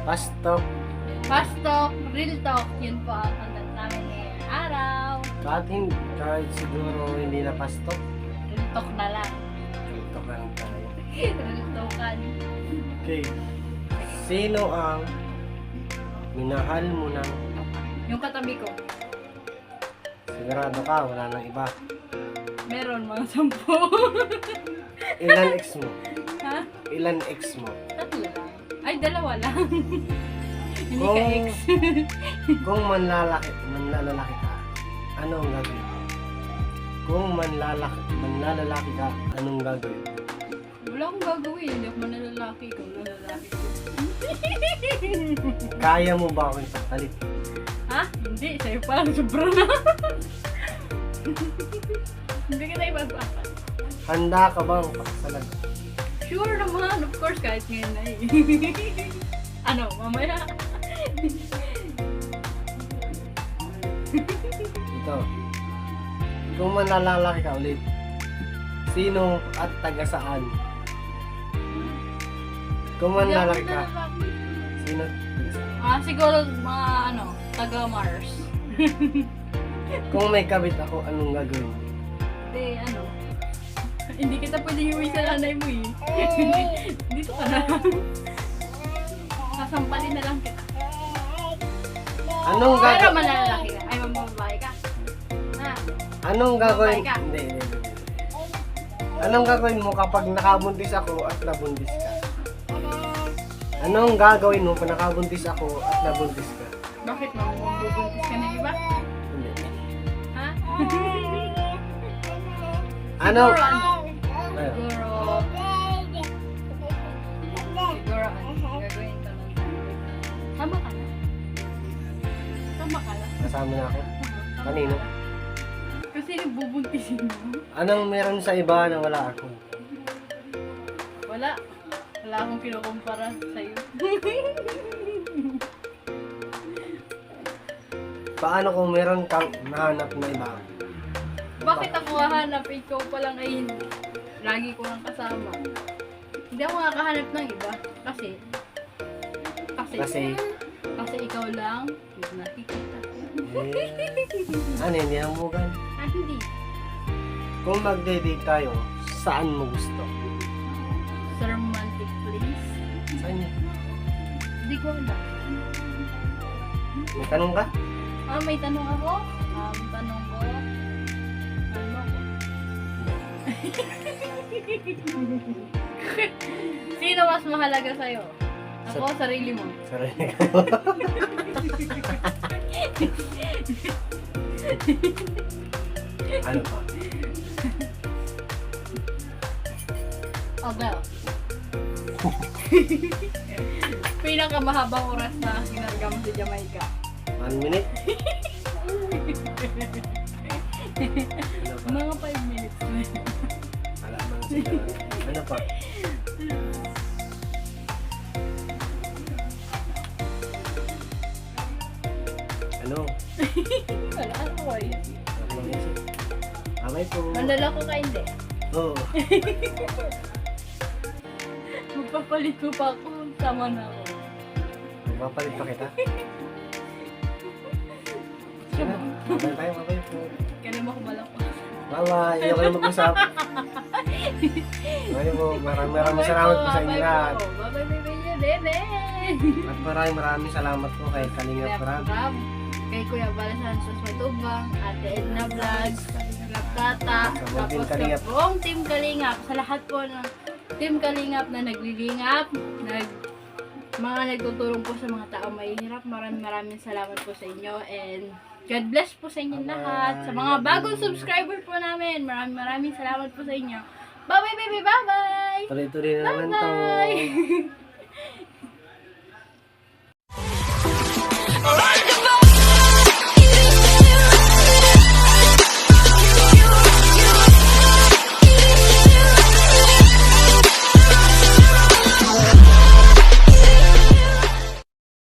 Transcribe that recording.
Fast talk. Fast talk, real talk, yun po ang content namin ngayong araw. Kahit siguro hindi na fast talk. Real talk na lang. Real talk lang tayo. Real talkan. Okay. Sino ang minahal mo ng Yung katabi ko, sigurado ka, wala nang iba. meron mga 10. Ilan ex mo? Ha? Ilan ex mo? 3 lang. Ay, 2 lang. Hindi Kung- ka ex. Kung manlalaki ka, anong gagawin mo? Kung manlalaki ka, anong gagawin mo? Wala akong gagawin. Hindi ako manalalaki. Ikaw nalalaki ko. Kaya mo ba ako ipagpalit? Ha? Hindi. Sa'yo pa lang. Sobra na. Hindi kita ipagpapat. Handa ka bang pakasalan? Sure naman. Of course, kahit ngayon na eh. Ano? Mamaya. Ito. Kung manlalaki ka ulit, sino at taga saan? Kung Hindi ako manlalaki ka, nalalaki. sino at taga saan? Siguro mga taga Mars. Kung may kabit ako, anong gagawin mo? Hindi, hindi kita pwede hiwi sa nanay mo eh. Dito ka na. Sasampalin na lang kita. Anong Pero gagawin? malalaki ka. Ay, mamababae ka. Ha? Anong gagawin? Babae ka. Hindi. Anong gagawin mo kapag nakabuntis ako at nabuntis ka? Anong gagawin mo pag nakabuntis ako at nabuntis ka? Bakit mo? Bubuntis ka ng iba? Hindi. Ha? Ano? Siguro Ano? Siguro gagawin ka lang. Sama ka na. Sama ka lang. Kasama na ako. Kanino? Kasi nagbubuntisin mo. Anong meron sa iba na wala ako? Wala. Wala akong kinukumpara sa'yo. Paano kung meron kang nahanap na iba? Bakit ako hahanap? Ikaw pa lang ay lagi ko lang kasama. Hindi ako makakahanap ng iba. Kasi ikaw lang yung nakikita ko. Ano, hindi ang mugan? Hindi. Kung magde-date tayo, saan mo gusto? Sa romantic place. Saan yun? Hindi ko alam. May tanong ka? May tanong ako. Tanong ko. Ano ako? Sino mas mahalaga sa'yo? Ako, sarili mo. Sarili ka. Ano pa? Okay. Pinakamahabang oras na kinarga mo sa Jamaica. 1 minute? Ano pa? Mga 5 minutes na. Wala man sila. Ano pa? Ano? Wala ako eh. Ano ang isip? Amay po. Mandala ko ka hindi. Oo. Magpapalit ko pa ako. Sama na ako. Magpapalit pa kita. Sige na. Babay tayo, babay po. Kaya naman ako malapas. Bye-bye. Ayoko na mag-usap. Bye po. Maraming salamat po sa inyo lahat. Bye-bye, baby, bebe. At maraming salamat po kay Kalinga Prab. Kay Kuya Balasan sa Matubang, Ate Edna Vlogs, Kalingap Tata, Sa buong Team tapos sa Kalingap. buong Team Kalingap, sa lahat po ng Team Kalingap na naglilingap, mga nagtutulong po sa mga tao mahihirap. Maraming salamat po sa inyo and God bless po sa inyong lahat. Sa mga bagong subscriber po namin, maraming salamat po sa inyo. Bye-bye, baby, bye-bye! Tuloy-tuloy na naman to. Bye-bye!